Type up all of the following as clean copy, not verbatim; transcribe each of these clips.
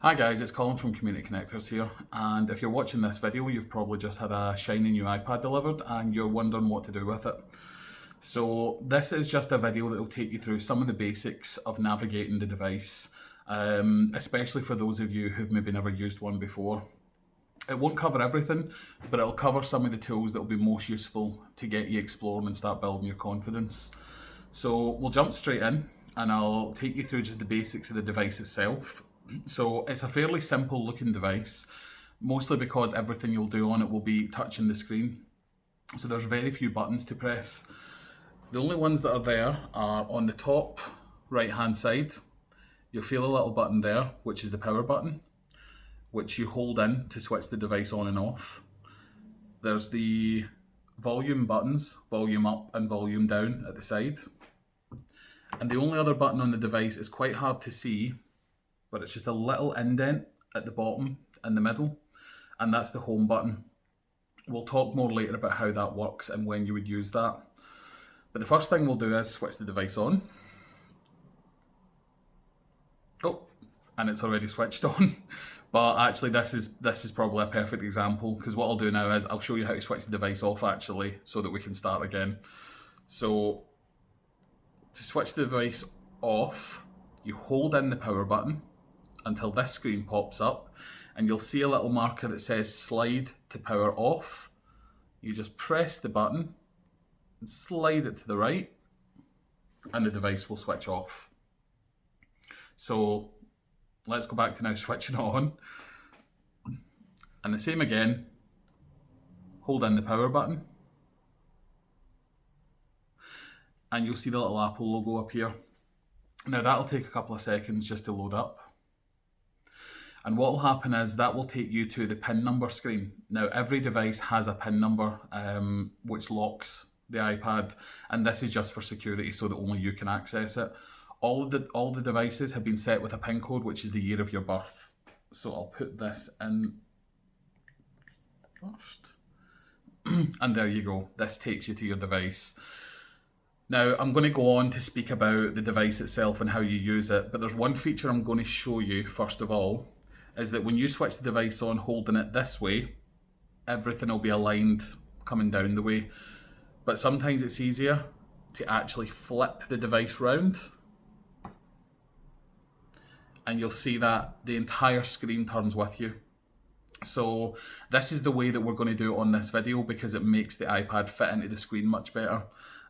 Hi guys, it's Colin from Community Connectors here, and if you're watching this video, you've probably just had a shiny new iPad delivered and you're wondering what to do with it. So this is just a video that will take you through some of the basics of navigating the device, especially for those of you who've maybe never used one before. It won't cover everything, but it'll cover some of the tools that will be most useful to get you exploring and start building your confidence. So we'll jump straight in and I'll take you through just the basics of the device itself. So it's a fairly simple looking device, mostly because everything you'll do on it will be touching the screen. So there's very few buttons to press. The only ones that are there are on the top right hand side. You'll feel a little button there, which is the power button, which you hold in to switch the device on and off. There's the volume buttons, volume up and volume down at the side. And the only other button on the device is quite hard to see, but it's just a little indent at the bottom in the middle, and that's the home button. We'll talk more later about how that works and when you would use that. But the first thing we'll do is switch the device on. Oh, and it's already switched on. But actually this is probably a perfect example, because what I'll do now is I'll show you how to switch the device off actually, so that we can start again. So to switch the device off, you hold in the power button until this screen pops up, and you'll see a little marker that says slide to power off. You just press the button and slide it to the right, and the device will switch off. So let's go back to now switching it on. And the same again, hold in the power button, and you'll see the little Apple logo appear. Now that'll take a couple of seconds just to load up. And what will happen is that will take you to the PIN number screen. Now every device has a PIN number which locks the iPad, and this is just for security so that only you can access it. All the devices have been set with a PIN code, which is the year of your birth. So I'll put this in first. And there you go, this takes you to your device. Now, I'm going to go on to speak about the device itself and how you use it, but there's one feature I'm going to show you first of all, is that when you switch the device on holding it this way, everything will be aligned coming down the way. But sometimes it's easier to actually flip the device round, and you'll see that the entire screen turns with you. So this is the way that we're going to do it on this video, because it makes the iPad fit into the screen much better.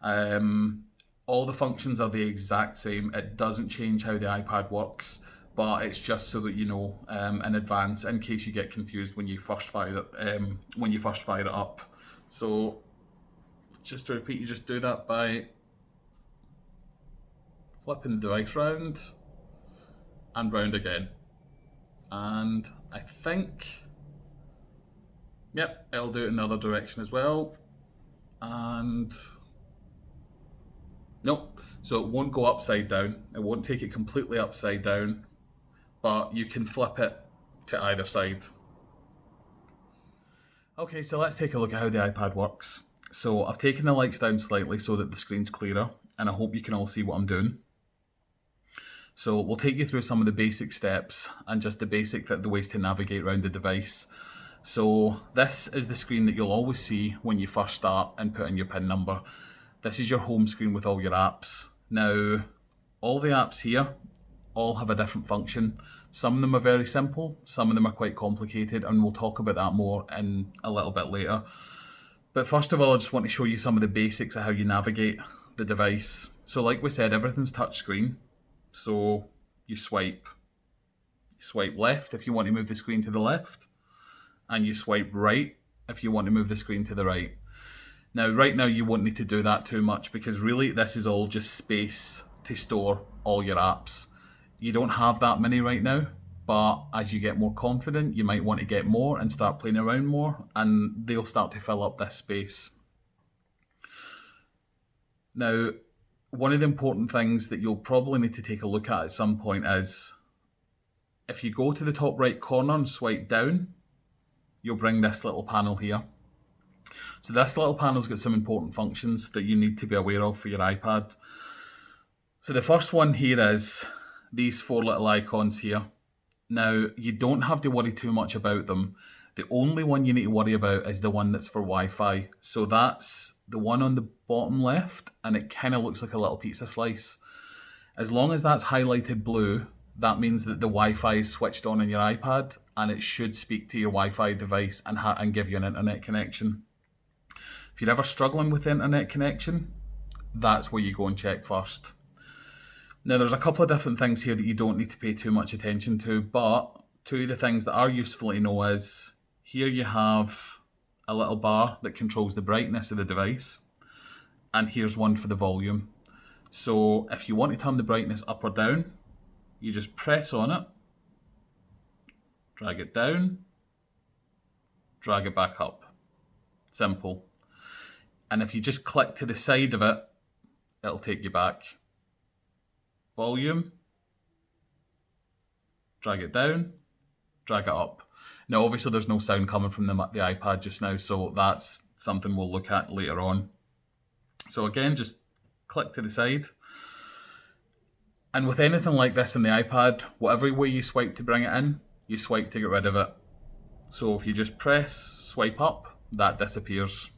All the functions are the exact same. It doesn't change how the iPad works, but it's just so that you know in advance, in case you get confused when you first fire it up. So just to repeat, you just do that by flipping the device round and round again. And I think, yep, it'll do it in the other direction as well. And nope, so it won't go upside down. It won't take it completely upside down, but you can flip it to either side. Okay, so let's take a look at how the iPad works. So I've taken the lights down slightly so that the screen's clearer, and I hope you can all see what I'm doing. So we'll take you through some of the basic steps and just the ways to navigate around the device. So this is the screen that you'll always see when you first start and put in your PIN number. This is your home screen with all your apps. Now, all the apps here all have a different function. Some of them are very simple, some of them are quite complicated, and we'll talk about that more in a little bit later. But first of all, I just want to show you some of the basics of how you navigate the device. So like we said, everything's touchscreen. So you swipe left if you want to move the screen to the left, and you swipe right if you want to move the screen to the right. Now, right now you won't need to do that too much, because really this is all just space to store all your apps. You don't have that many right now, but as you get more confident, you might want to get more and start playing around more, and they'll start to fill up this space. Now, one of the important things that you'll probably need to take a look at some point is, if you go to the top right corner and swipe down, you'll bring this little panel here. So this little panel's got some important functions that you need to be aware of for your iPad. So the first one here is these four little icons here. Now, you don't have to worry too much about them. The only one you need to worry about is the one that's for Wi-Fi. So that's the one on the bottom left, and it kind of looks like a little pizza slice. As long as that's highlighted blue, that means that the Wi-Fi is switched on your iPad, and it should speak to your Wi-Fi device and give you an internet connection. If you're ever struggling with internet connection, that's where you go and check first. Now, there's a couple of different things here that you don't need to pay too much attention to, but two of the things that are useful to know is here you have a little bar that controls the brightness of the device, and here's one for the volume. So if you want to turn the brightness up or down, you just press on it, drag it down, drag it back up. Simple. And if you just click to the side of it, it'll take you back. Volume, drag it down, drag it up. Now, obviously, there's no sound coming from the iPad just now, so that's something we'll look at later on. So again, just click to the side. And with anything like this in the iPad, whatever way you swipe to bring it in, you swipe to get rid of it. So if you just press swipe up, that disappears.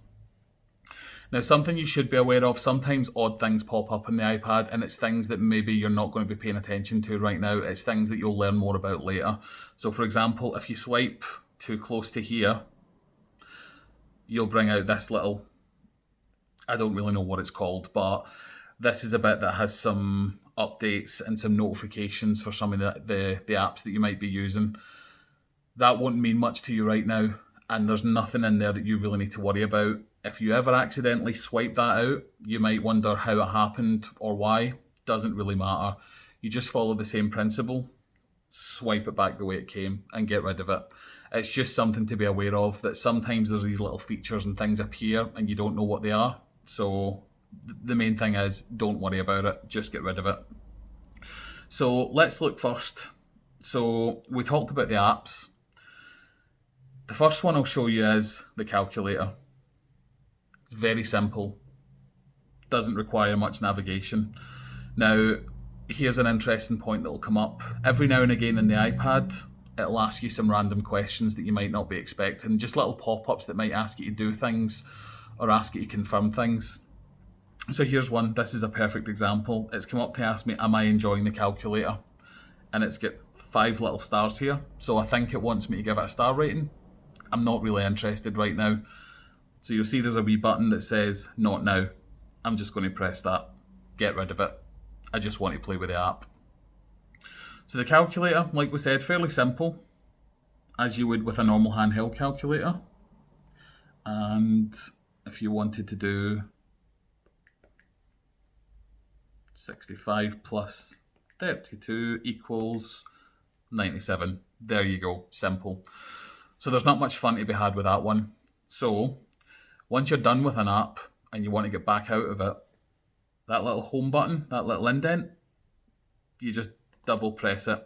Now, something you should be aware of, sometimes odd things pop up on the iPad, and it's things that maybe you're not going to be paying attention to right now. It's things that you'll learn more about later. So for example, if you swipe too close to here, you'll bring out this little, I don't really know what it's called, but this is a bit that has some updates and some notifications for some of the apps that you might be using. That won't mean much to you right now, and there's nothing in there that you really need to worry about. If you ever accidentally swipe that out, you might wonder how it happened or why. Doesn't really matter. You just follow the same principle, swipe it back the way it came and get rid of it. It's just something to be aware of, that sometimes there's these little features and things appear and you don't know what they are. So the main thing is, don't worry about it, just get rid of it. So let's look first. So we talked about the apps. The first one I'll show you is the calculator. It's very simple. Doesn't require much navigation. Now, here's an interesting point that will come up. Every now and again in the iPad, it'll ask you some random questions that you might not be expecting. Just little pop-ups that might ask you to do things or ask you to confirm things. So here's one. This is a perfect example. It's come up to ask me, am I enjoying the calculator? And it's got 5 little stars here. So I think it wants me to give it a star rating. I'm not really interested right now. So you'll see there's a wee button that says not now. I'm just going to press that. Get rid of it. I just want to play with the app. So the calculator, like we said, fairly simple, as you would with a normal handheld calculator. And if you wanted to do 65 plus 32 equals 97. There you go, simple. So there's not much fun to be had with that one. So once you're done with an app and you want to get back out of it, that little home button, that little indent, you just double press it.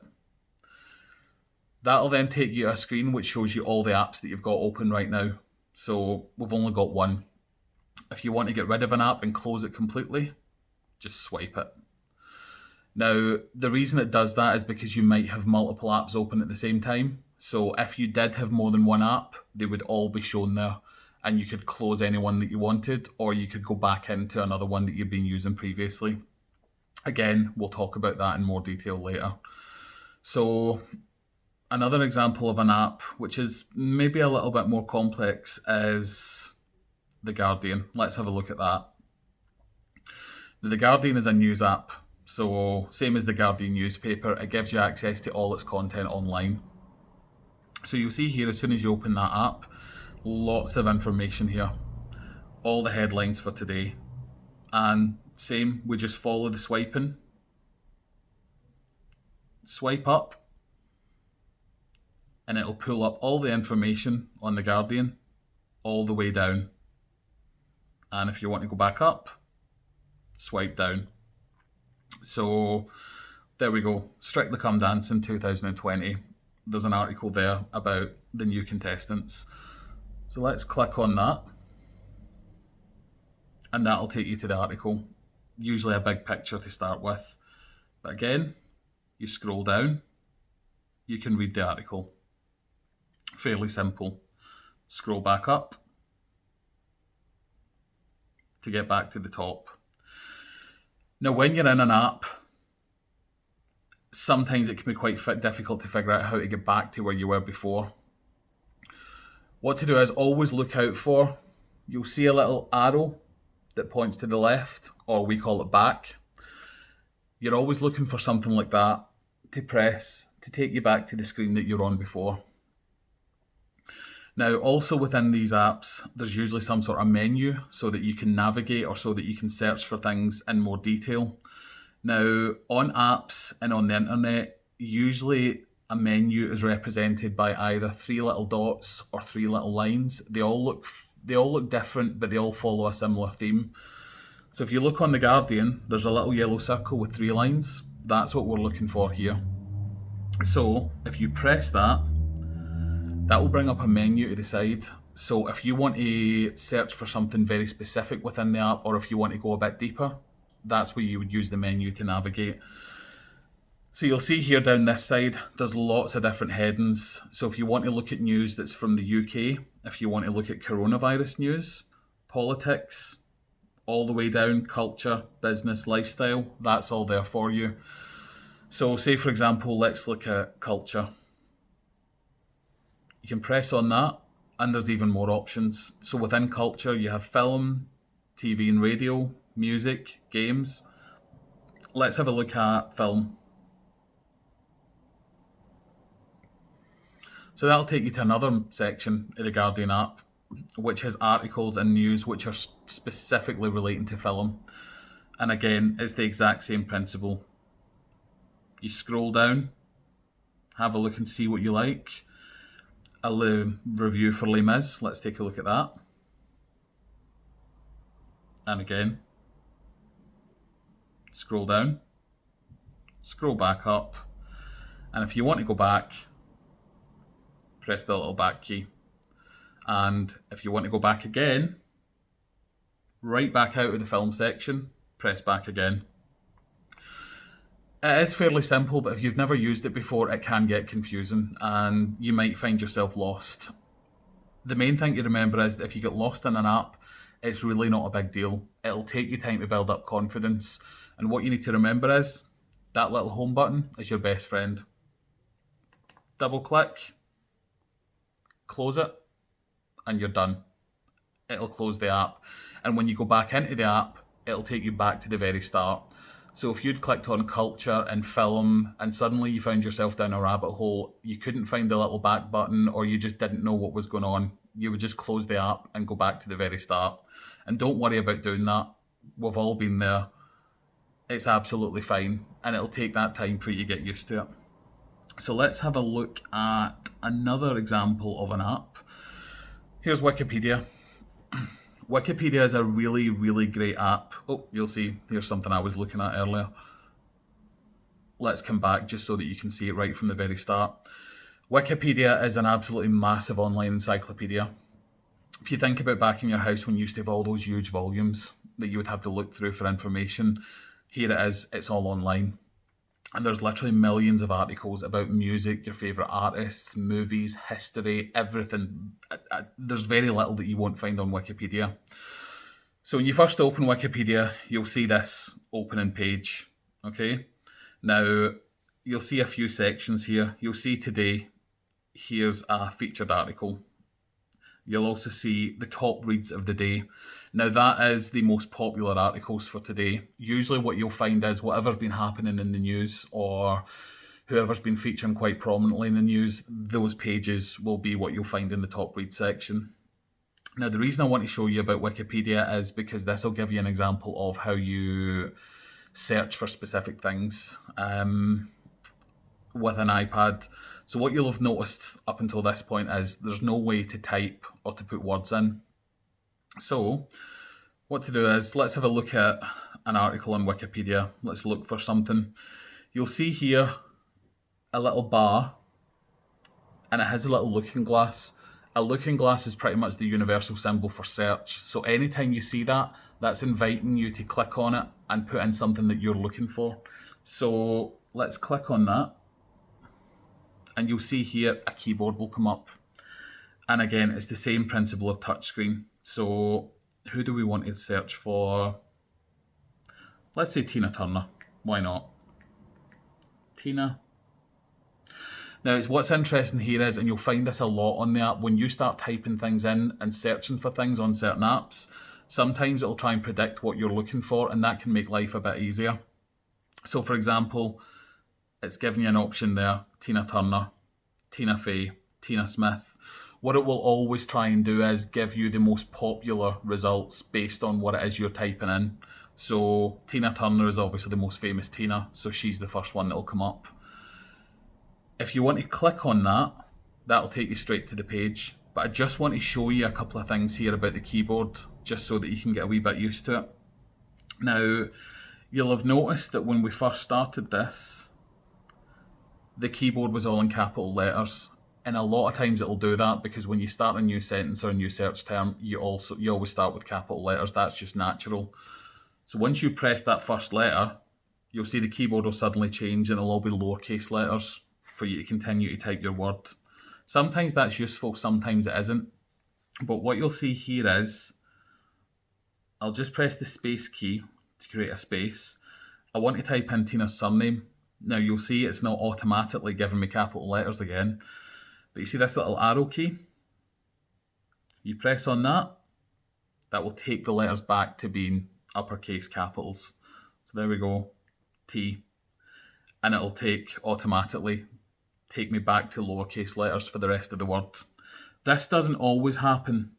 That'll then take you to a screen which shows you all the apps that you've got open right now. So we've only got one. If you want to get rid of an app and close it completely, just swipe it. Now, the reason it does that is because you might have multiple apps open at the same time. So if you did have more than one app, they would all be shown there. And you could close any one that you wanted, or you could go back into another one that you've been using previously. Again, we'll talk about that in more detail later. So another example of an app, which is maybe a little bit more complex, is The Guardian. Let's have a look at that. The Guardian is a news app. So same as the Guardian newspaper, it gives you access to all its content online. So you'll see here, as soon as you open that app, lots of information here. All the headlines for today. And same, we just follow the swiping. Swipe up. And it'll pull up all the information on The Guardian all the way down. And if you want to go back up, swipe down. So there we go. Strictly Come Dancing 2020. There's an article there about the new contestants. So let's click on that. And that'll take you to the article. Usually a big picture to start with. But again, you scroll down. you can read the article. Fairly simple. Scroll back up to get back to the top. Now, when you're in an app, sometimes it can be quite difficult to figure out how to get back to where you were before. What to do is always look out for, you'll see a little arrow that points to the left, or we call it back. You're always looking for something like that to press to take you back to the screen that you're on before. Now, also within these apps, there's usually some sort of menu so that you can navigate or so that you can search for things in more detail. Now, on apps and on the internet, usually a menu is represented by either 3 little dots or 3 little lines. They all look different, but they all follow a similar theme. So if you look on The Guardian, there's a little yellow circle with 3 lines. That's what we're looking for here. So if you press that, that will bring up a menu to the side. So if you want to search for something very specific within the app, or if you want to go a bit deeper, that's where you would use the menu to navigate. So you'll see here down this side, there's lots of different headings. So if you want to look at news that's from the UK, if you want to look at coronavirus news, politics, all the way down, culture, business, lifestyle, that's all there for you. So say, for example, let's look at culture. You can press on that, and there's even more options. So within culture, you have film, TV and radio, music, games. Let's have a look at film. So that'll take you to another section of the Guardian app, which has articles and news which are specifically relating to film. And again, it's the exact same principle. You scroll down, have a look and see what you like. A review for Les Mis, let's take a look at that. And again, scroll down, scroll back up, and if you want to go back, press the little back key. And if you want to go back again, right back out of the film section, press back again. It is fairly simple, but if you've never used it before, it can get confusing and you might find yourself lost. The main thing to remember is that if you get lost in an app, it's really not a big deal. It'll take you time to build up confidence. And what you need to remember is that little home button is your best friend. Double click, close it, and you're done. It'll close the app. And when you go back into the app, it'll take you back to the very start. So if you'd clicked on culture and film and suddenly you found yourself down a rabbit hole, you couldn't find the little back button or you just didn't know what was going on, you would just close the app and go back to the very start. And don't worry about doing that. We've all been there. It's absolutely fine. And it'll take that time for you to get used to it. So let's have a look at another example of an app. Here's Wikipedia. Wikipedia is a really, really great app. Oh, you'll see, here's something I was looking at earlier. Let's come back just so that you can see it right from the very start. Wikipedia is an absolutely massive online encyclopedia. If you think about back in your house when you used to have all those huge volumes that you would have to look through for information, here it is, it's all online. And there's literally millions of articles about music, your favourite artists, movies, history, everything. There's very little that you won't find on Wikipedia. So when you first open Wikipedia, you'll see this opening page, okay? Now, you'll see a few sections here. You'll see today, here's a featured article. You'll also see the top reads of the day. Now that is the most popular articles for today. Usually what you'll find is whatever's been happening in the news or whoever's been featuring quite prominently in the news, those pages will be what you'll find in the top read section. Now the reason I want to show you about Wikipedia is because this will give you an example of how you search for specific things with an iPad. So what you'll have noticed up until this point is there's no way to type or to put words in. So what to do is let's have a look at an article on Wikipedia. Let's look for something. You'll see here a little bar and it has a little looking glass. A looking glass is pretty much the universal symbol for search. So anytime you see that, that's inviting you to click on it and put in something that you're looking for. So let's click on that. and you'll see here a keyboard will come up. And again, it's the same principle of touchscreen. So who do we want to search for? Let's say Tina Turner. Why not? Tina. Now, what's interesting here is, and you'll find this a lot on the app, when you start typing things in and searching for things on certain apps, sometimes it'll try and predict what you're looking for, and that can make life a bit easier. So, for example, it's giving you an option there, Tina Turner, Tina Fey, Tina Smith. What it will always try and do is give you the most popular results based on what it is you're typing in. So Tina Turner is obviously the most famous Tina, so she's the first one that'll come up. If you want to click on that, that'll take you straight to the page. But I just want to show you a couple of things here about the keyboard, just so that you can get a wee bit used to it. Now, you'll have noticed that when we first started this, the keyboard was all in capital letters. And a lot of times it'll do that because when you start a new sentence or a new search term, you always start with capital letters. That's just natural. So once you press that first letter, you'll see the keyboard will suddenly change and it'll all be lowercase letters for you to continue to type your word. Sometimes that's useful, sometimes it isn't. But what you'll see here is, I'll just press the space key to create a space. I want to type in Tina's surname. Now you'll see it's not automatically giving me capital letters again. But you see this little arrow key? You press on that, that will take the letters back to being uppercase capitals. So there we go, T. And it'll automatically take me back to lowercase letters for the rest of the word. This doesn't always happen,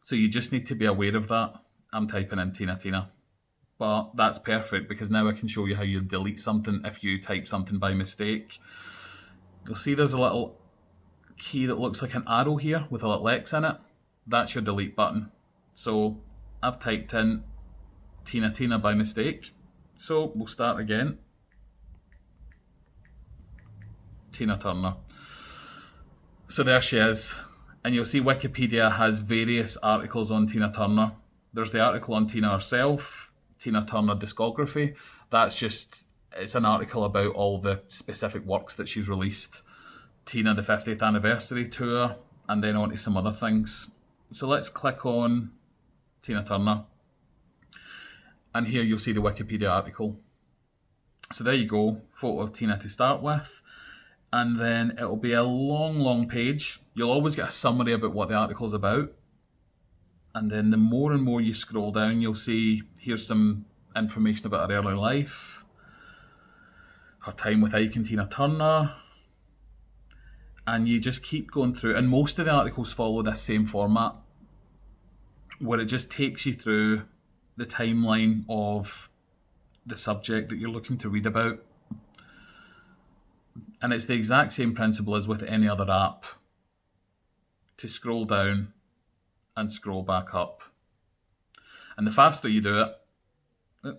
so you just need to be aware of that. I'm typing in Tina. But that's perfect because now I can show you how you delete something if you type something by mistake. You'll see there's a little key that looks like an arrow here with a little X in it. That's your delete button. So I've typed in Tina by mistake. So we'll start again. Tina Turner. So there she is. And you'll see Wikipedia has various articles on Tina Turner. There's the article on Tina herself, Tina Turner discography. It's an article about all the specific works that she's released. Tina, the 50th anniversary tour, and then on to some other things. So let's click on Tina Turner. And here you'll see the Wikipedia article. So there you go, photo of Tina to start with. And then it'll be a long page. You'll always get a summary about what the article's about. And then the more and more you scroll down, you'll see here's some information about her early life, her time with Ike and Tina Turner. And you just keep going through. And most of the articles follow this same format, where it just takes you through the timeline of the subject that you're looking to read about. And it's the exact same principle as with any other app, to scroll down and scroll back up. And the faster you do it,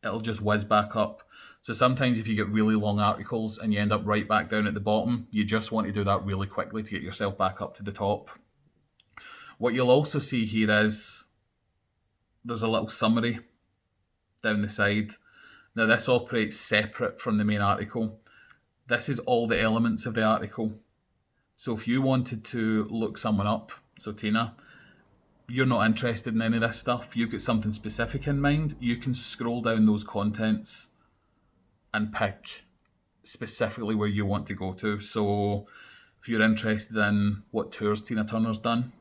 it'll just whiz back up. So sometimes if you get really long articles and you end up right back down at the bottom, you just want to do that really quickly to get yourself back up to the top. What you'll also see here is there's a little summary down the side. Now this operates separate from the main article. This is all the elements of the article. So if you wanted to look someone up, so Tina, you're not interested in any of this stuff, you've got something specific in mind, you can scroll down those contents and pick specifically where you want to go to. So if you're interested in what tours Tina Turner's done,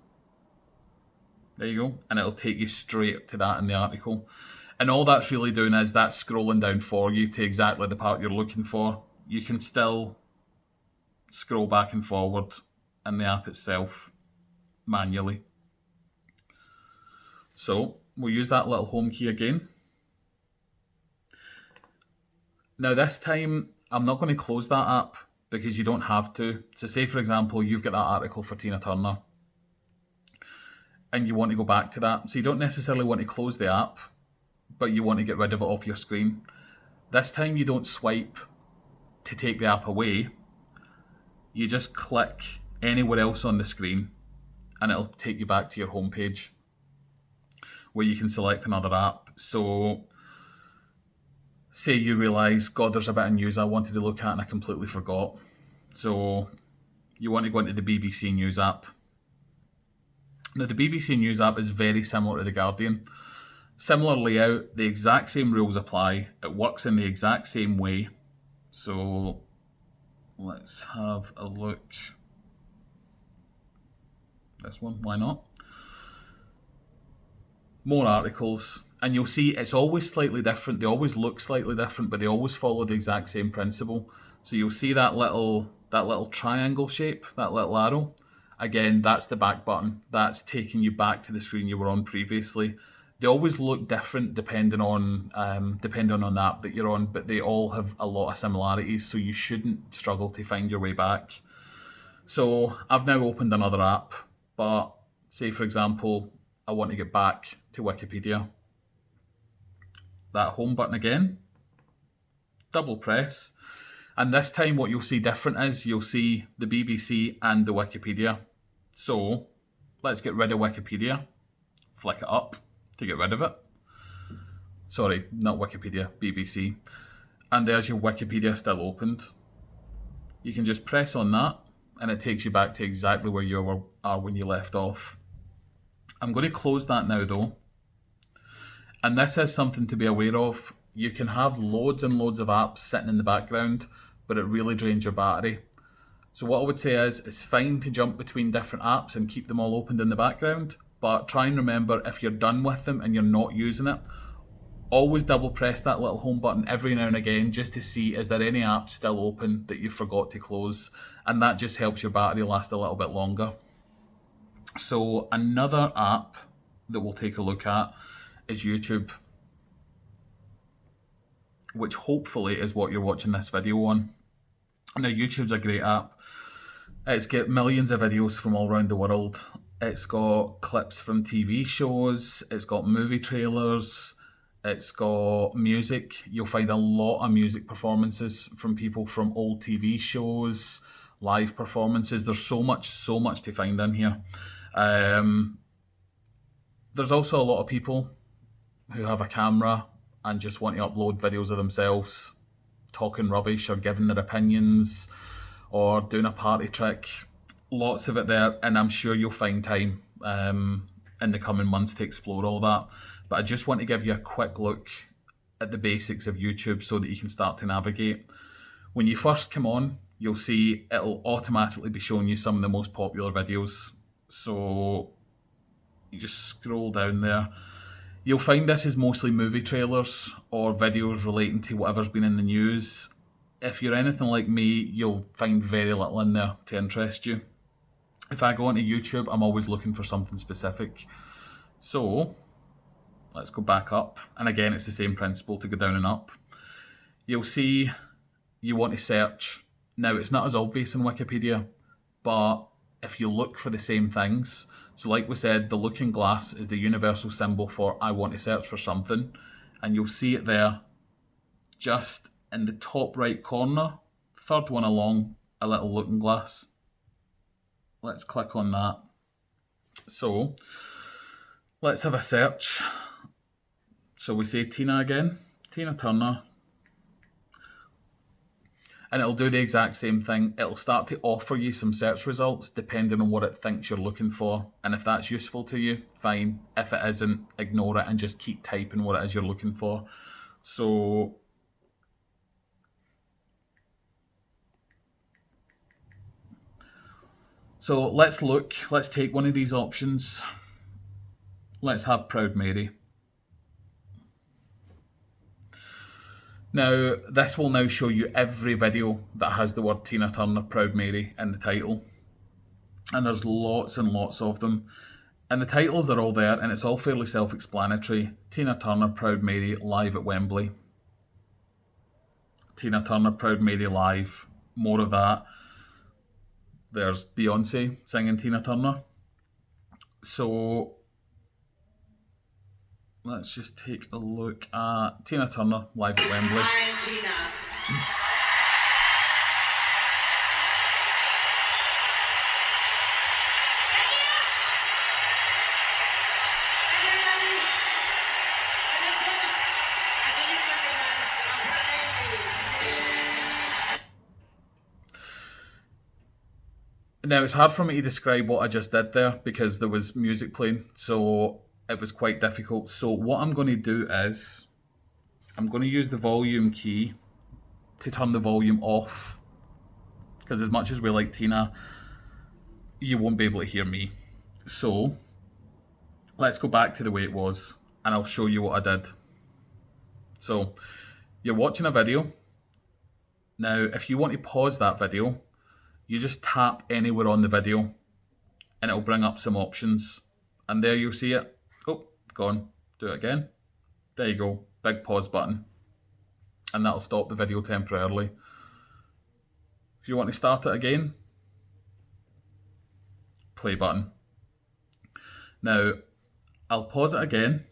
there you go, and it'll take you straight to that in the article. And all that's really doing is that's scrolling down for you to exactly the part you're looking for. You can still scroll back and forward in the app itself manually. So we'll use that little home key again. Now this time, I'm not going to close that app because you don't have to. So say, for example, you've got that article for Tina Turner and you want to go back to that. So you don't necessarily want to close the app, but you want to get rid of it off your screen. This time you don't swipe to take the app away. You just click anywhere else on the screen and it'll take you back to your home page where you can select another app. So say you realise, God, there's a bit of news I wanted to look at and I completely forgot. So you want to go into the BBC News app. Now the BBC News app is very similar to The Guardian. Similar layout, the exact same rules apply. It works in the exact same way. So let's have a look. This one, why not? More articles, and you'll see it's always slightly different. They always look slightly different, but they always follow the exact same principle. So you'll see that little triangle shape, that little arrow. Again, that's the back button. That's taking you back to the screen you were on previously. They always look different depending on the app that you're on, but they all have a lot of similarities, so you shouldn't struggle to find your way back. So I've now opened another app, but say for example, I want to get back to Wikipedia. That home button again, double press, and this time what you'll see different is you'll see the BBC and the Wikipedia. So let's get rid of Wikipedia, flick it up to get rid of it. Sorry, not Wikipedia, BBC. And there's your Wikipedia still opened. You can just press on that and it takes you back to exactly where you are when you left off. I'm going to close that now though. And this is something to be aware of. You can have loads and loads of apps sitting in the background, but it really drains your battery. So what I would say is, it's fine to jump between different apps and keep them all opened in the background, but try and remember if you're done with them and you're not using it, always double press that little home button every now and again just to see is there any apps still open that you forgot to close, and that just helps your battery last a little bit longer. So another app that we'll take a look at is YouTube, which hopefully is what you're watching this video on. Now YouTube's a great app. It's got millions of videos from all around the world. It's got clips from TV shows, it's got movie trailers, it's got music. You'll find a lot of music performances from people from old TV shows, live performances. There's so much to find in here. There's also a lot of people who have a camera and just want to upload videos of themselves talking rubbish or giving their opinions or doing a party trick. Lots of it there, and I'm sure you'll find time in the coming months to explore all that. But I just want to give you a quick look at the basics of YouTube so that you can start to navigate. When you first come on, you'll see it'll automatically be showing you some of the most popular videos. So you just scroll down there. You'll find this is mostly movie trailers or videos relating to whatever's been in the news. If you're anything like me, you'll find very little in there to interest you. If I go onto YouTube, I'm always looking for something specific. So let's go back up. And again, it's the same principle to go down and up. You'll see you want to search. Now, it's not as obvious in Wikipedia, but if you look for the same things, so like we said, the looking glass is the universal symbol for I want to search for something, and you'll see it there just in the top right corner, third one along, a little looking glass. Let's click on that. So let's have a search. So we say Tina again, Tina Turner. And it'll do the exact same thing. It'll start to offer you some search results depending on what it thinks you're looking for. And if that's useful to you, fine. If it isn't, ignore it and just keep typing what it is you're looking for. So let's take one of these options. Let's have Proud Mary. Now, this will now show you every video that has the word Tina Turner, Proud Mary in the title. And there's lots and lots of them. And the titles are all there, and it's all fairly self-explanatory. Tina Turner, Proud Mary, live at Wembley. Tina Turner, Proud Mary, live. More of that. There's Beyonce singing Tina Turner. So let's just take a look at Tina Turner live at Wembley. Now, it's hard for me to describe what I just did there because there was music playing, so it was quite difficult. So what I'm going to do is I'm going to use the volume key to turn the volume off, because as much as we like Tina, you won't be able to hear me. So let's go back to the way it was and I'll show you what I did. So you're watching a video. Now, if you want to pause that video, you just tap anywhere on the video and it'll bring up some options. And there you'll see it. Oh, gone. Do it again. There you go. Big pause button. And that'll stop the video temporarily. If you want to start it again, play button. Now, I'll pause it again.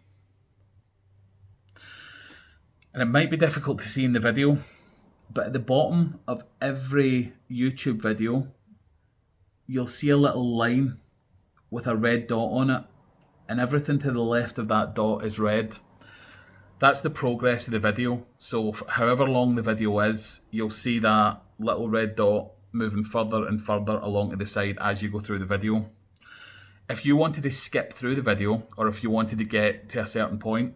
And it might be difficult to see in the video, but at the bottom of every YouTube video, you'll see a little line with a red dot on it, and everything to the left of that dot is red. That's the progress of the video. So however long the video is, you'll see that little red dot moving further and further along to the side as you go through the video. If you wanted to skip through the video, or if you wanted to get to a certain point,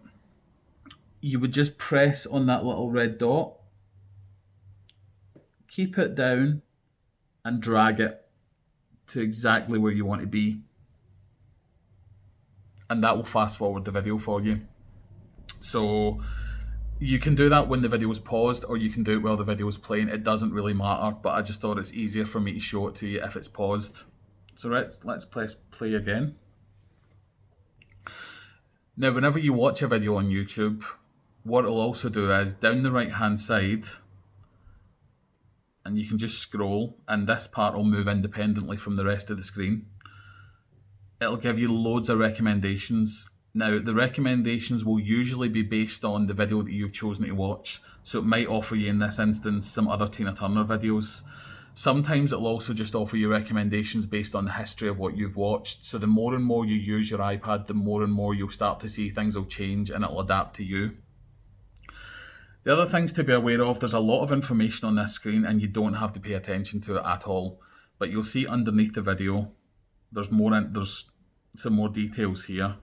you would just press on that little red dot, keep it down, and drag it to exactly where you want to be. And that will fast forward the video for you. So you can do that when the video is paused, or you can do it while the video is playing. It doesn't really matter, but I just thought it's easier for me to show it to you if it's paused. So let's press play again. Now, whenever you watch a video on YouTube, what it'll also do is down the right hand side, and you can just scroll, and this part will move independently from the rest of the screen. It'll give you loads of recommendations. Now, the recommendations will usually be based on the video that you've chosen to watch. So it might offer you, in this instance, some other Tina Turner videos. Sometimes it'll also just offer you recommendations based on the history of what you've watched. So the more and more you use your iPad, the more and more you'll start to see things will change and it'll adapt to you. The other things to be aware of, there's a lot of information on this screen and you don't have to pay attention to it at all. But you'll see underneath the video, there's some more details here.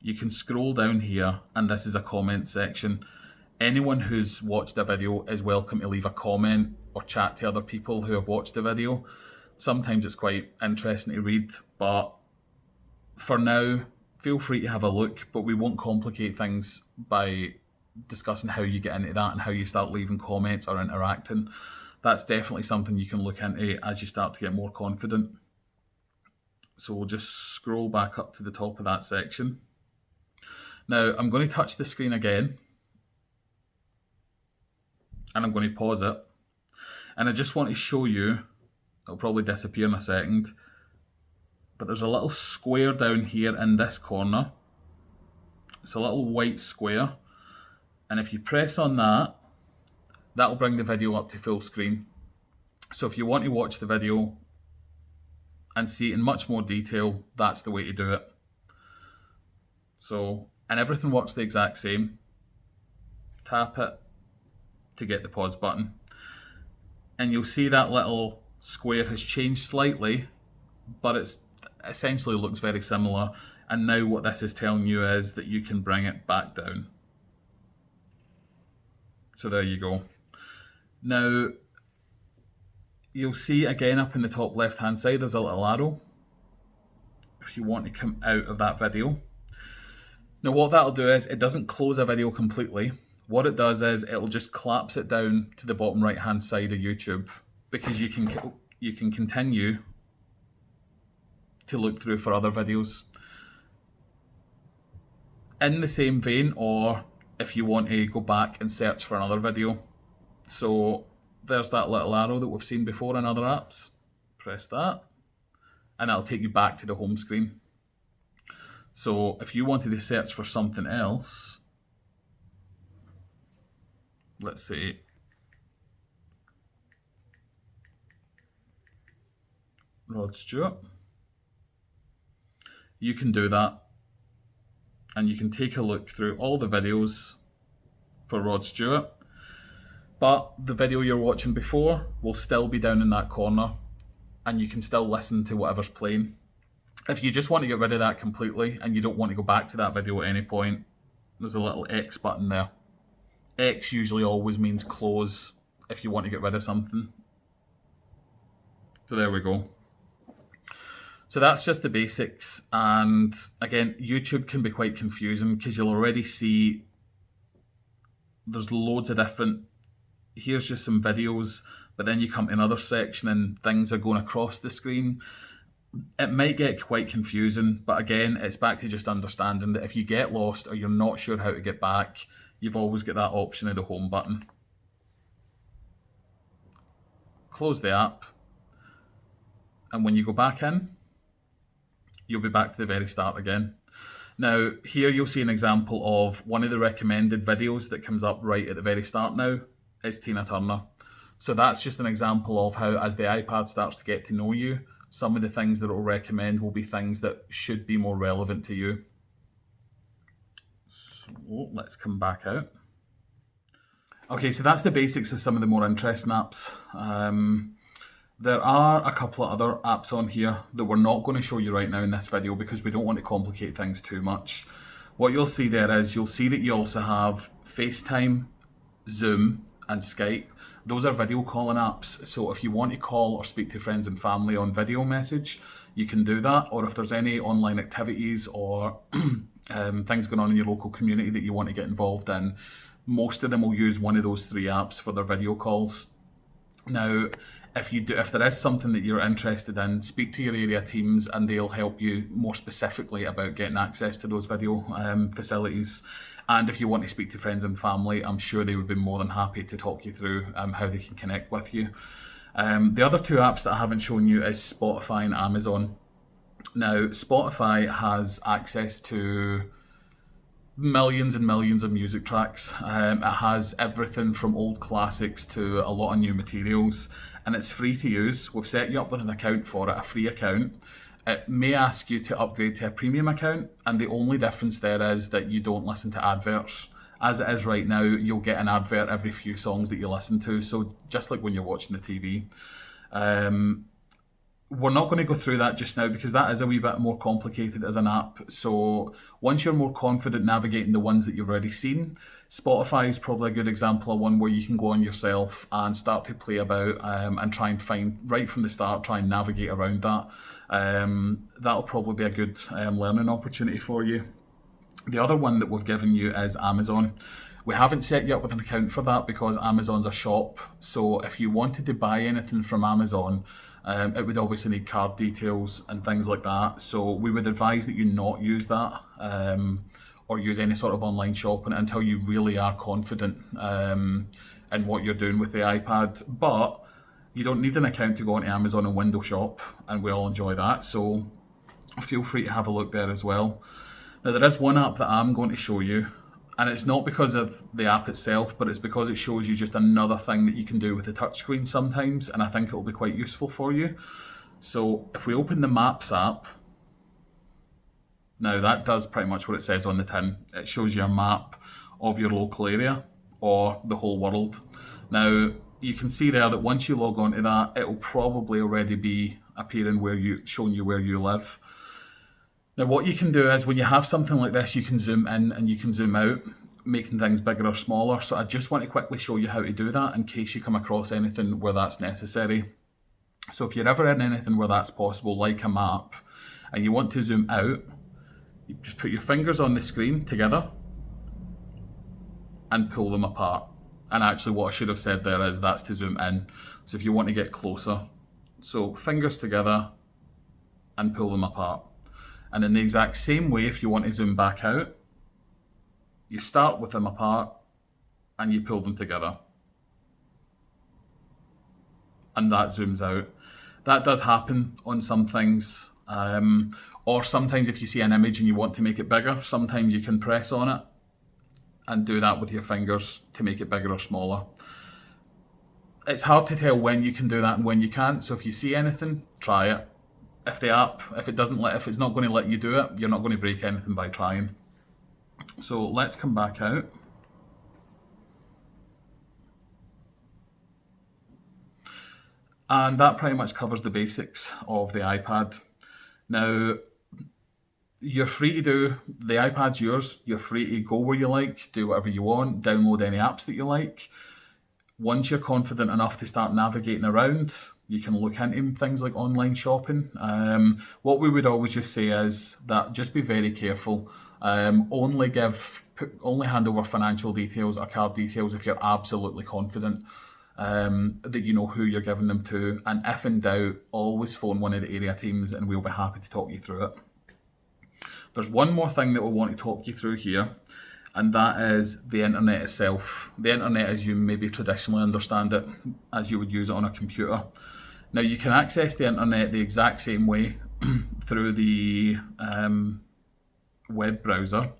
You can scroll down here, and this is a comment section. Anyone who's watched a video is welcome to leave a comment or chat to other people who have watched the video. Sometimes it's quite interesting to read, but for now, feel free to have a look, but we won't complicate things by discussing how you get into that and how you start leaving comments or interacting. That's definitely something you can look into as you start to get more confident. So we'll just scroll back up to the top of that section. Now, I'm going to touch the screen again, and I'm going to pause it. And I just want to show you, it'll probably disappear in a second, but there's a little square down here in this corner. It's a little white square. And if you press on that, that'll bring the video up to full screen. So if you want to watch the video and see it in much more detail, that's the way to do it. So, and everything works the exact same. Tap it to get the pause button. And you'll see that little square has changed slightly, but it's essentially looks very similar. And now what this is telling you is that you can bring it back down. So there you go. Now, you'll see again up in the top left hand side, there's a little arrow if you want to come out of that video. Now what that'll do is, it doesn't close a video completely. What it does is, it'll just collapse it down to the bottom right hand side of YouTube, because you can continue to look through for other videos. In the same vein, or if you want to go back and search for another video. So there's that little arrow that we've seen before in other apps. Press that, and that'll take you back to the home screen. So if you wanted to search for something else, let's say Rod Stewart, you can do that, and you can take a look through all the videos for Rod Stewart, but the video you're watching before will still be down in that corner. and you can still listen to whatever's playing. If you just want to get rid of that completely and you don't want to go back to that video at any point, there's a little X button there. X usually always means close if you want to get rid of something. So there we go. So that's just the basics, and again, YouTube can be quite confusing because you'll already see there's loads of different, here's just some videos, but then you come to another section and things are going across the screen. It might get quite confusing, but again, it's back to just understanding that if you get lost or you're not sure how to get back, you've always got that option of the home button. Close the app, and when you go back in, you'll be back to the very start again. Now, here you'll see an example of one of the recommended videos that comes up right at the very start now. It's Tina Turner. So that's just an example of how, as the iPad starts to get to know you, some of the things that it will recommend will be things that should be more relevant to you. So let's come back out. Okay, so that's the basics of some of the more interesting apps. There are a couple of other apps on here that we're not going to show you right now in this video because we don't want to complicate things too much. What you'll see there is you'll see that you also have FaceTime, Zoom and Skype. Those are video calling apps. So if you want to call or speak to friends and family on video message, you can do that. Or if there's any online activities or things going on in your local community that you want to get involved in, most of them will use one of those three apps for their video calls. Now, if there is something that you're interested in, speak to your area teams and they'll help you more specifically about getting access to those video facilities. And if you want to speak to friends and family, I'm sure they would be more than happy to talk you through how they can connect with you. The other two apps that I haven't shown you is Spotify and Amazon. Now, Spotify has access to millions and millions of music tracks. It has everything from old classics to a lot of new materials, and it's free to use. We've set you up with an account for it, a free account. It may ask you to upgrade to a premium account, and the only difference there is that you don't listen to adverts. As it is right now, you'll get an advert every few songs that you listen to, so just like when you're watching the TV. We're not going to go through that just now because that is a wee bit more complicated as an app. So once you're more confident navigating the ones that you've already seen, Spotify is probably a good example of one where you can go on yourself and start to play about and try and find, right from the start, try and navigate around that. That'll probably be a good learning opportunity for you. The other one that we've given you is Amazon. We haven't set you up with an account for that because Amazon's a shop. So if you wanted to buy anything from Amazon, it would obviously need card details and things like that. So we would advise that you not use that or use any sort of online shopping until you really are confident in what you're doing with the iPad. But you don't need an account to go onto Amazon and window shop, and we all enjoy that. So feel free to have a look there as well. Now, there is one app that I'm going to show you, and it's not because of the app itself, but it's because it shows you just another thing that you can do with the touchscreen sometimes, and I think it'll be quite useful for you. So if we open the Maps app, now that does pretty much what it says on the tin. It shows you a map of your local area or the whole world. Now, you can see there that once you log on to that, it'll probably already be appearing showing you where you live. Now, what you can do is when you have something like this, you can zoom in and you can zoom out, making things bigger or smaller. So I just want to quickly show you how to do that in case you come across anything where that's necessary. So if you're ever in anything where that's possible, like a map, and you want to zoom out, you just put your fingers on the screen together and pull them apart. And actually what I should have said there is that's to zoom in. So if you want to get closer, so fingers together and pull them apart. And in the exact same way, if you want to zoom back out, you start with them apart and you pull them together. And that zooms out. That does happen on some things. Or sometimes if you see an image and you want to make it bigger, sometimes you can press on it and do that with your fingers to make it bigger or smaller. It's hard to tell when you can do that and when you can't. So if you see anything, try it. If it's not going to let you do it, you're not going to break anything by trying. So let's come back out. And that pretty much covers the basics of the iPad. Now, you're free to do, the iPad's yours, you're free to go where you like, do whatever you want, download any apps that you like. Once you're confident enough to start navigating around, you can look into things like online shopping. What we would always just say is that just be very careful. Only hand over financial details or card details if you're absolutely confident that you know who you're giving them to. And if in doubt, always phone one of the area teams and we'll be happy to talk you through it. There's one more thing that we want to talk you through here, and that is the internet itself. The internet as you maybe traditionally understand it, as you would use it on a computer. Now you can access the internet the exact same way through the web browser.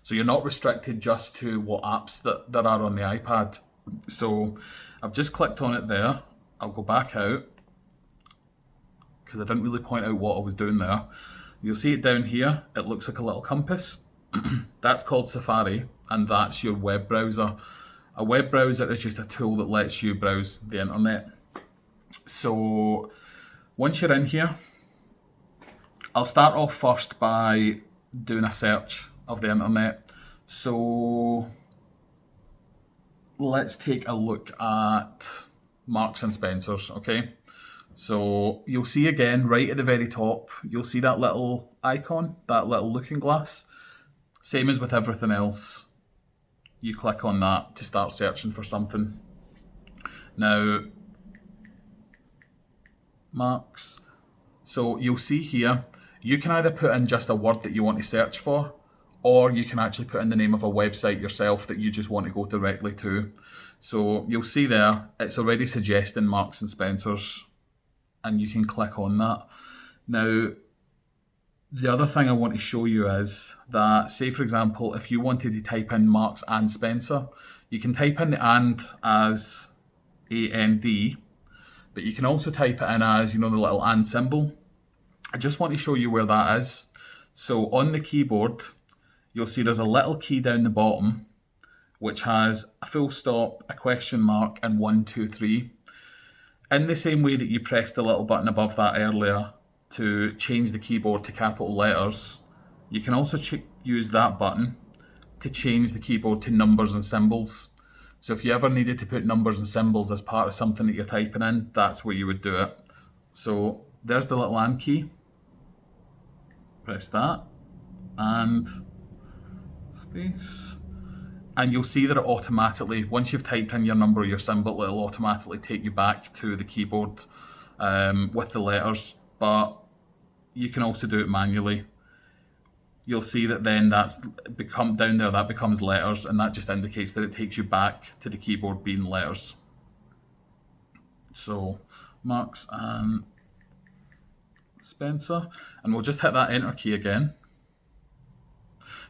So you're not restricted just to what apps that are on the iPad. So I've just clicked on it there. I'll go back out because I didn't really point out what I was doing there. You'll see it down here. It looks like a little compass. That's called Safari, and that's your web browser. A web browser is just a tool that lets you browse the internet. So once you're in here, I'll start off first by doing a search of the internet. So let's take a look at Marks and Spencer's, okay? So you'll see again, right at the very top, you'll see that little icon, that little looking glass. Same as with everything else. You click on that to start searching for something. Now, Marks. So you'll see here, you can either put in just a word that you want to search for, or you can actually put in the name of a website yourself that you just want to go directly to. So you'll see there, it's already suggesting Marks and Spencer's, and you can click on that. Now, the other thing I want to show you is that, say for example, if you wanted to type in Marks and Spencer, you can type in the and as A-N-D, but you can also type it in as, you know, the little and symbol. I just want to show you where that is. So on the keyboard, you'll see there's a little key down the bottom, which has a full stop, a question mark, and 1, 2, 3. In the same way that you pressed the little button above that earlier to change the keyboard to capital letters, you can also use that button to change the keyboard to numbers and symbols. So if you ever needed to put numbers and symbols as part of something that you're typing in, that's where you would do it. So there's the little and key. Press that and space. And you'll see that it automatically, once you've typed in your number or your symbol, it'll automatically take you back to the keyboard with the letters. But you can also do it manually. You'll see that then that's become down there, that becomes letters, and that just indicates that it takes you back to the keyboard being letters. So Marks and Spencer, and we'll just hit that enter key again.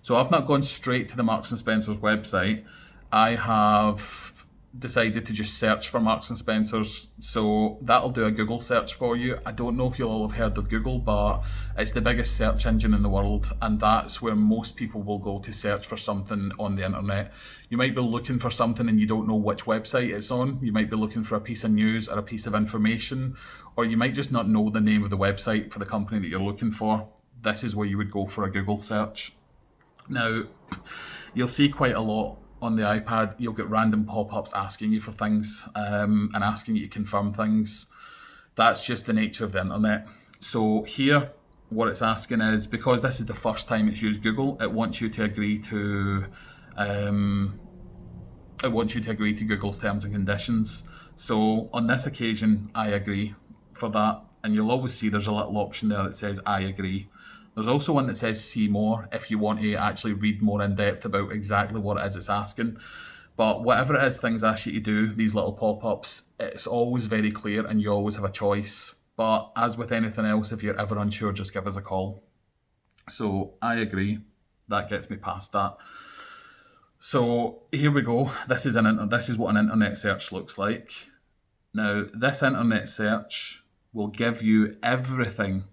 So I've not gone straight to the Marks and Spencer's website. I have decided to just search for Marks and Spencer's, so that'll do a Google search for you. I don't know if you'll all have heard of Google, but it's the biggest search engine in the world, and that's where most people will go to search for something on the internet. You might be looking for something and you don't know which website it's on. You might be looking for a piece of news or a piece of information, or you might just not know the name of the website for the company that you're looking for. This is where you would go for a Google search. Now, you'll see quite a lot on the iPad. You'll get random pop-ups asking you for things and asking you to confirm things. That's just the nature of the internet. So here, what it's asking is, because this is the first time it's used Google, it wants you to agree to Google's terms and conditions. So on this occasion, I agree for that, and you'll always see there's a little option there that says I agree. There's also one that says see more if you want to actually read more in depth about exactly what it is it's asking. But whatever it is things ask you to do, these little pop-ups, it's always very clear and you always have a choice. But as with anything else, if you're ever unsure, just give us a call. So I agree. That gets me past that. So here we go. This is what an internet search looks like. Now, this internet search will give you everything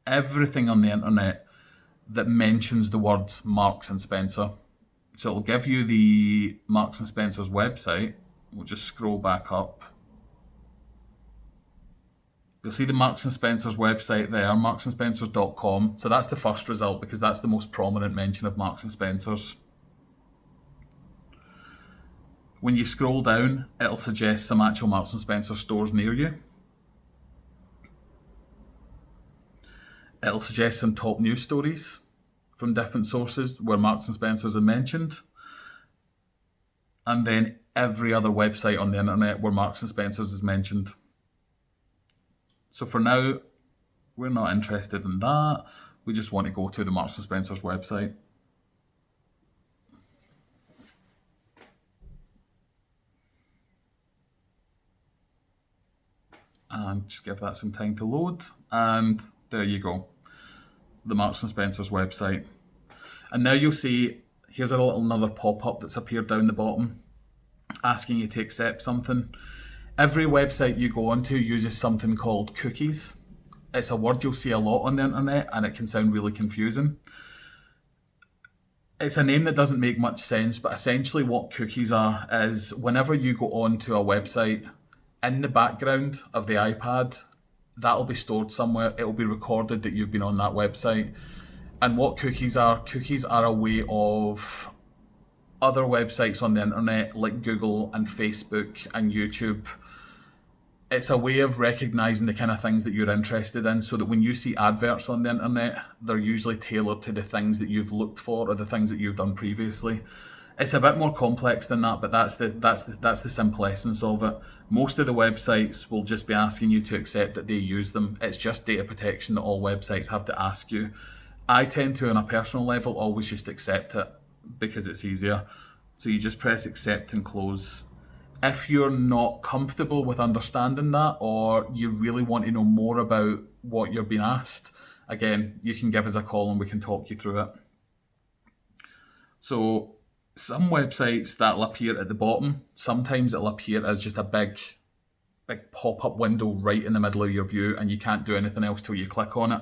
on the internet that mentions the words Marks and Spencer. So it'll give you the Marks and Spencer's website. We'll just scroll back up. You'll see the Marks and Spencer's website there, marksandspencers.com. So that's the first result because that's the most prominent mention of Marks and Spencer's. When you scroll down, it'll suggest some actual Marks and Spencer stores near you. It'll suggest some top news stories from different sources where Marks and Spencer's are mentioned. And then every other website on the internet where Marks and Spencer's is mentioned. So for now, we're not interested in that. We just want to go to the Marks and Spencer's website. And just give that some time to load. And there you go. The Marks and Spencer's website. And now you'll see, here's another pop-up that's appeared down the bottom, asking you to accept something. Every website you go onto uses something called cookies. It's a word you'll see a lot on the internet and it can sound really confusing. It's a name that doesn't make much sense, but essentially what cookies are is whenever you go onto a website, in the background of the iPad, that'll be stored somewhere. It'll be recorded that you've been on that website. And what cookies are a way of other websites on the internet like Google and Facebook and YouTube. It's a way of recognizing the kind of things that you're interested in so that when you see adverts on the internet, they're usually tailored to the things that you've looked for or the things that you've done previously. It's a bit more complex than that, but that's the simple essence of it. Most of the websites will just be asking you to accept that they use them. It's just data protection that all websites have to ask you. I tend to, on a personal level, always just accept it because it's easier. So you just press accept and close. If you're not comfortable with understanding that, or you really want to know more about what you're being asked, again, you can give us a call and we can talk you through it. So some websites that'll appear at the bottom, sometimes it'll appear as just a big pop-up window right in the middle of your view and you can't do anything else till you click on it.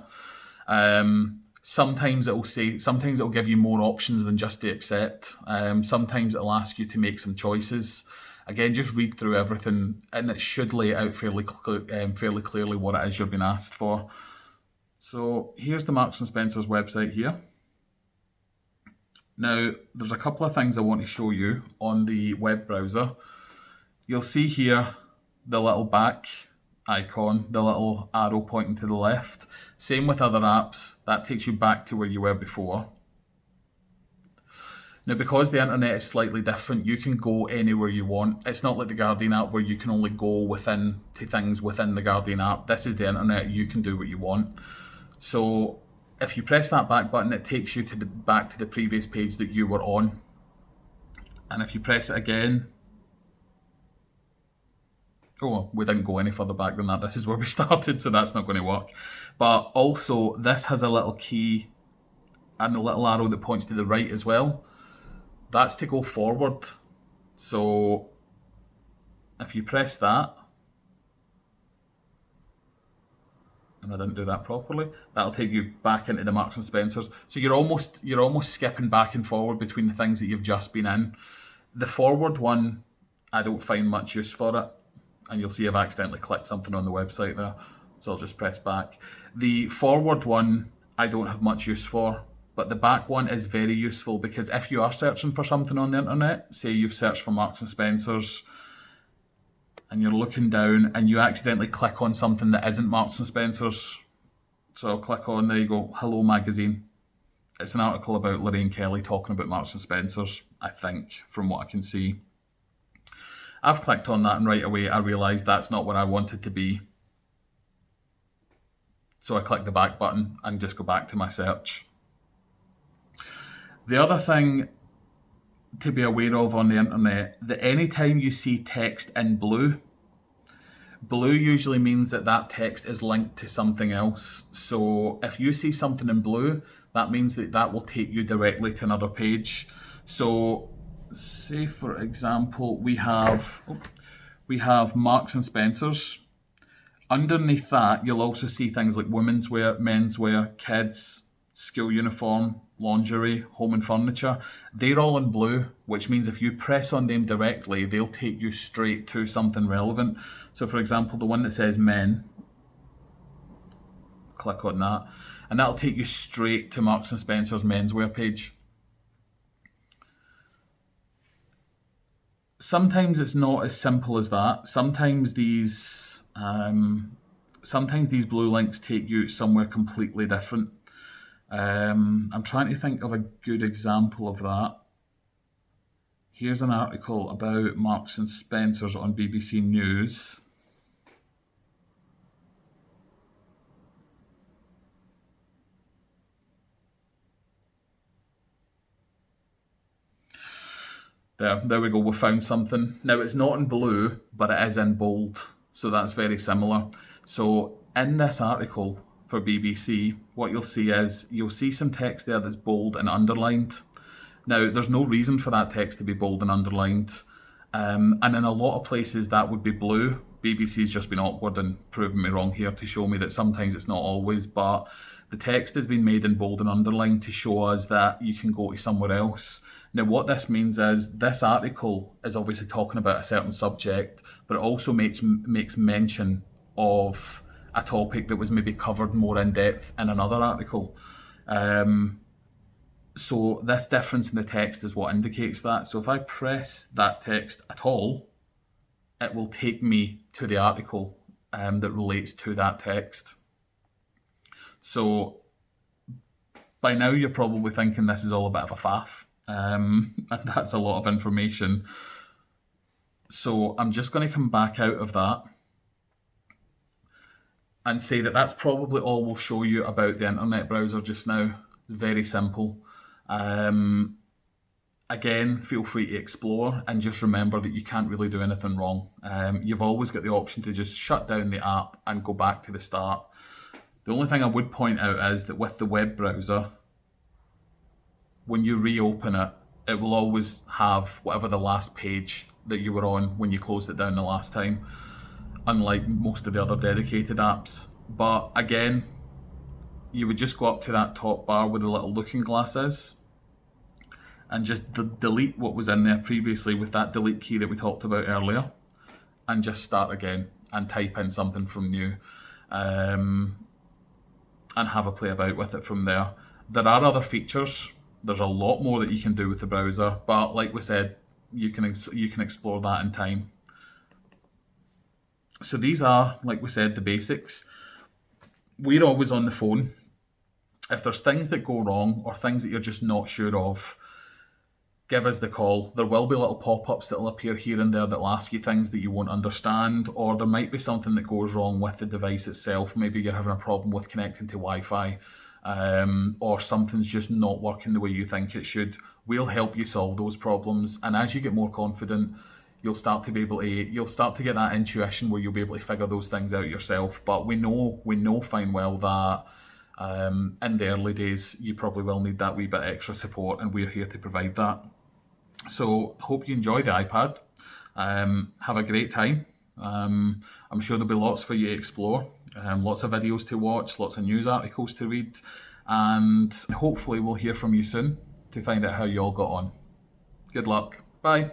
Sometimes it'll give you more options than just to accept. Sometimes it'll ask you to make some choices. Again, just read through everything and it should lay out fairly clearly what it is you're being asked for. So here's the Marks and Spencer's website here. Now, there's a couple of things I want to show you on the web browser. You'll see here the little back icon, the little arrow pointing to the left. Same with other apps, that takes you back to where you were before. Now, because the internet is slightly different, you can go anywhere you want. It's not like the Guardian app where you can only go to things within the Guardian app. This is the internet, you can do what you want. So if you press that back button, it takes you back to the previous page that you were on. And if you press it again, oh, we didn't go any further back than that. This is where we started, so that's not going to work. But also, this has a little key and a little arrow that points to the right as well. That's to go forward. So if you press that, and I didn't do that properly, that'll take you back into the Marks and Spencer's. So you're almost skipping back and forward between the things that you've just been in. The forward one, I don't find much use for it. And you'll see I've accidentally clicked something on the website there. So I'll just press back. The forward one, I don't have much use for. But the back one is very useful because if you are searching for something on the internet, say you've searched for Marks and Spencer's, and you're looking down and you accidentally click on something that isn't Marks and Spencer's. So I'll click on, there you go, Hello Magazine. It's an article about Lorraine Kelly talking about Marks and Spencer's, I think, from what I can see. I've clicked on that and right away I realised that's not where I wanted to be. So I click the back button and just go back to my search. The other thing to be aware of on the internet, that anytime you see text in blue usually means that text is linked to something else. So if you see something in blue, that means that will take you directly to another page. So say for example, we have Marks and Spencer's. Underneath that, you'll also see things like women's wear, men's wear, kids, school uniform, lingerie, home and furniture. They're all in blue, which means if you press on them directly, they'll take you straight to something relevant. So for example, the one that says men, click on that, and that'll take you straight to Marks and Spencer's menswear page. Sometimes it's not as simple as that. Sometimes these blue links take you somewhere completely different. I'm trying to think of a good example of that. Here's an article about Marks and Spencer's on BBC News. There we go, we found something. Now it's not in blue, but it is in bold, so that's very similar. So in this article for BBC, what you'll see is, you'll see some text there that's bold and underlined. Now there's no reason for that text to be bold and underlined, and in a lot of places that would be blue. BBC's just been awkward and proven me wrong here to show me that sometimes it's not always, but the text has been made in bold and underlined to show us that you can go to somewhere else. Now what this means is, this article is obviously talking about a certain subject, but it also makes mention of a topic that was maybe covered more in depth in another article. So this difference in the text is what indicates that. So if I press that text at all, it will take me to the article that relates to that text. So by now you're probably thinking this is all a bit of a faff, and that's a lot of information. So I'm just going to come back out of that and say that that's probably all we'll show you about the internet browser just now. Very simple. Again, feel free to explore, and just remember that you can't really do anything wrong. You've always got the option to just shut down the app and go back to the start. The only thing I would point out is that with the web browser, when you reopen it, it will always have whatever the last page that you were on when you closed it down the last time, unlike most of the other dedicated apps. But again, you would just go up to that top bar where the little looking glass is, and just delete what was in there previously with that delete key that we talked about earlier, and just start again and type in something from new, and have a play about with it from there. There are other features. There's a lot more that you can do with the browser, but like we said, you can explore that in time. So these are, like we said, the basics. We're always on the phone. If there's things that go wrong or things that you're just not sure of, give us the call. There will be little pop-ups that will appear here and there that will ask you things that you won't understand, or there might be something that goes wrong with the device itself. Maybe you're having a problem with connecting to Wi-Fi, or something's just not working the way you think it should. We'll help you solve those problems, and as you get more confident, you'll start to get that intuition where you'll be able to figure those things out yourself. But we know fine well that in the early days you probably will need that wee bit extra support, and we're here to provide that. So hope you enjoy the iPad. Have a great time. I'm sure there'll be lots for you to explore, lots of videos to watch, lots of news articles to read, and hopefully we'll hear from you soon to find out how you all got on. Good luck. Bye.